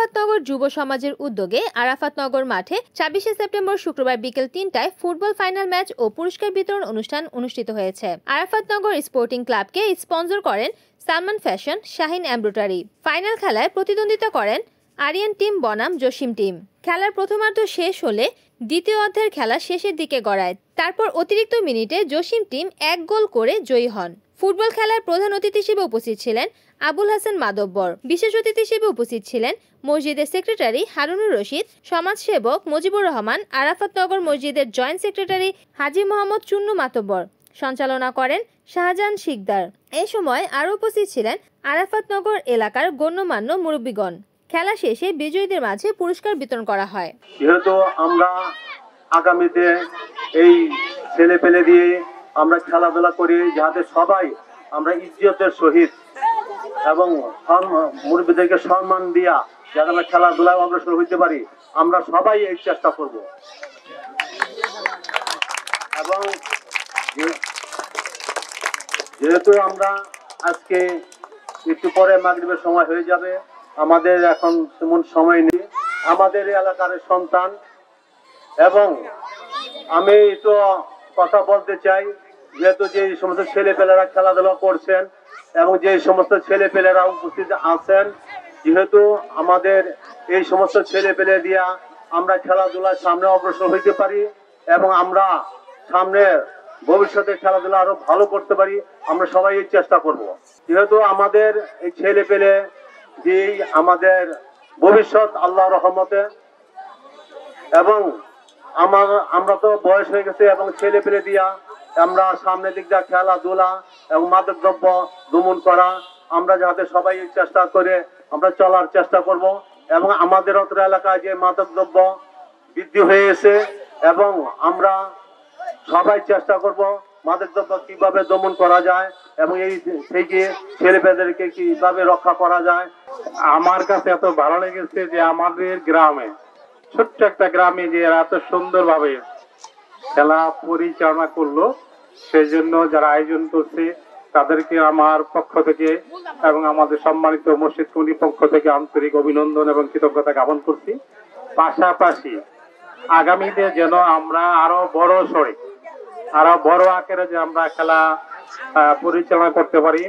আরাফাতনগর যুব সমাজের উদ্যোগে আরাফাতনগর মাঠে ২৬শে সেপ্টেম্বর শুক্রবার বিকেল ৩টায় ফুটবল ফাইনাল ম্যাচ ও পুরস্কার বিতরণ অনুষ্ঠান অনুষ্ঠিত হয়েছে। আরাফাতনগর স্পোর্টিং ক্লাবকে স্পন্সর করেন Salman fashion, Shahin embroidery. Final খেলায় প্রতিদ্বন্দ্বিতা করেন আরিয়ান টিম বনাম জসিম টিম। খেলার প্রথমার্ধ শেষ হলে দ্বিতীয় অর্ধের খেলা শেষের দিকে গড়ায়। তারপর অতিরিক্ত মিনিটে জসিম টিম ১ গোল করে জয়ী হন। ফুটবল খেলার প্রধান অতিথি হিসেবে উপস্থিত ছিলেন আবুল হাসান মাদব্বর। বিশেষ অতিথি হিসেবে উপস্থিত ছিলেন মসজিদের সেক্রেটারি হারুনুর রশিদ, সমাজসেবক মুজিবুর রহমান, আরাফাতনগর মসজিদের জয়েন্ট সেক্রেটারি হাজী মোহাম্মদ চুন্নু মাতব্বর। সঞ্চালনা করেন শাহজাহান শিকদার। এই সময় আরও উপস্থিত ছিলেন আরাফাতনগর এলাকার গণ্যমান্য মুরব্বীগণ। খেলা শেষে বিজয়ীদের মাঝে পুরস্কার বিতরণ করা হয়। যেহেতু আমরা আগামীতে এই ছেলেপেলে দিয়ে আমরা খেলাধুলা করি, যাতে সবাই আমরা ইজ্জতের সহিত এবং মুরব্বীদেরকে সম্মান দিয়া যাতে আমরা খেলাধুলায় অগ্রসর হইতে পারি, আমরা সবাই এই চেষ্টা করব। এবং যেহেতু আমরা আজকে একটু পরে মাগরিবের সময় হয়ে যাবে, আমাদের এখন তেমন সময় নেই। আমাদের এলাকার সন্তান এবং আমি একটু কথা বলতে চাই, যেহেতু যে সমস্ত ছেলেপেলেরা খেলাধুলা করছেন এবং যে সমস্ত ছেলেপেলেরা উপস্থিত আছেন, যেহেতু আমাদের এই সমস্ত ছেলেপেলে দিয়া আমরা খেলাধুলার সামনে অগ্রসর হইতে পারি এবং আমরা সামনে ভবিষ্যতে খেলাধুলা আরো ভালো করতে পারি, আমরা সবাই এই চেষ্টা করব। যেহেতু আমাদের এই ছেলেপেলে যে আমাদের ভবিষ্যৎ আল্লাহর রহমতে, এবং আমরা তো বয়স হয়ে গেছে এবং ছেলে পেলে দিয়া আমরা সামনের দিক দিয়ে খেলাধুলা এবং মাদক দ্রব্য দমন করা, আমরা যাতে সবাই চেষ্টা করে আমরা চলার চেষ্টা করব। এবং আমাদের অত্র এলাকায় যে মাদক দ্রব্য বৃদ্ধি হয়েছে এবং আমরা সবাই চেষ্টা করব মাদক দ্রব্য কিভাবে দমন করা যায় এবং এই থেকে ছেলেপেলেদেরকে কিভাবে রক্ষা করা যায়। আমার কাছে এত ভালো লেগেছে যে আমাদের গ্রামে, ছোট্ট একটা গ্রামে যে এরা এত সুন্দরভাবে খেলা পরিচালনা করলো, সেই জন্য যারা আয়োজন করছে তাদেরকে আমার পক্ষ থেকে এবং আমাদের সম্মানিত মসজিদ কমিটির পক্ষ থেকে আন্তরিক অভিনন্দন এবং কৃতজ্ঞতা জ্ঞাপন করছি। পাশাপাশি আগামীতে যেন আমরা আরো বড় সড়ে, আরো বড় আকারে যে আমরা খেলা পরিচালনা করতে পারি,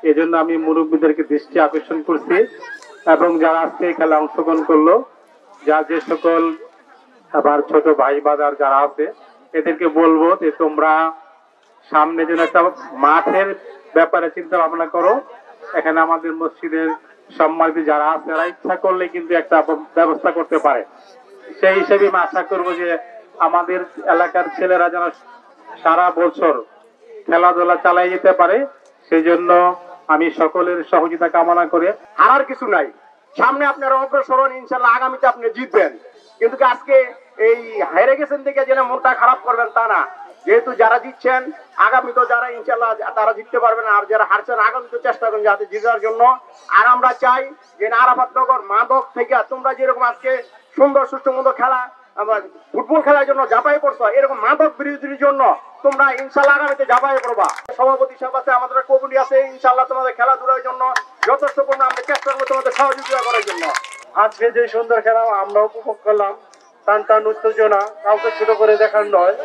এই জন্য আমি মুরব্বীদেরকে দৃষ্টি আকর্ষণ করছি। এবং যারা আজকে খেলা অংশগ্রহণ করলো, যে সকল আবার ছোট ভাই বাজার যারা আছে, এদেরকে বলবো যে তোমরা সামনে যেন একটা মাঠের ব্যাপারে চিন্তা ভাবনা করো। এখানে আমাদের মসজিদের সম্মানিত যারা আছে তারা ইচ্ছা করলে কিন্তু একটা ব্যবস্থা করতে পারে। সেই হিসেবে আমি আশা করবো যে আমাদের এলাকার ছেলেরা যেন সারা বছর খেলাধুলা চালাই যেতে পারে, সেই জন্য আমি সকলের সহযোগিতা কামনা করে। আর কিছু নাই, সামনে আপনারা অগ্রসর হন, ইনশাল্লাহ আগামীতে আপনি জিতবেন। কিন্তু আজকে এই হেরে গেছেন থেকে যেন মনটা খারাপ করবেন তা না, যেহেতু যারা জিতছেন আগামীতে যারা ইনশাল্লাহ তারা জিততে পারবেন, আর যারা হারছেন আগামীতে চেষ্টা করেন যাতে জিতার জন্য। আর আমরা চাই যে আরাফাতনগর মাদক থেকে তোমরা যেরকম আজকে সুন্দর সুষ্ঠু মতো খেলা ফুটবল খেলার জন্য ঝাঁপাই পড়ছো, এরকম মাদক বিরোধীর জন্য তোমরা ইনশাল্লাহ আগামীতে ঝাঁপাই পড়বা। সভাপতি সাহেব আছে, আমাদের কমিটি আছে, ইনশাল্লাহ তোমাদের খেলাধুলার জন্য যথেষ্ট পরিমাণ আমরা চেষ্টা করবো তোমাদের সহযোগিতা করার জন্য। আজকে যে সুন্দর খেলা আমরা উপভোগ করলাম, টান উত্তেজনা কাউকে ছোট করে দেখার নয়,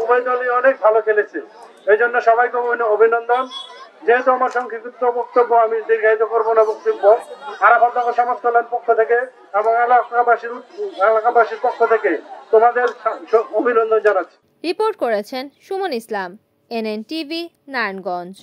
উভয় দলই অনেক ভালো খেলেছে, এই জন্য সবাইকে অভিনন্দন। যেহেতু আমার সংক্ষিপ্ত বক্তব্য আমি দীর্ঘায়িত করবো না, বক্তব্য আরাফাতনগর সমাজ কল্যাণ পক্ষ থেকে এবং এলাকাবাসীর পক্ষ থেকে তোমাদের অভিনন্দন জানাচ্ছি। রিপোর্ট করেছেন সুমন ইসলাম, NN TV, নারায়ণগঞ্জ।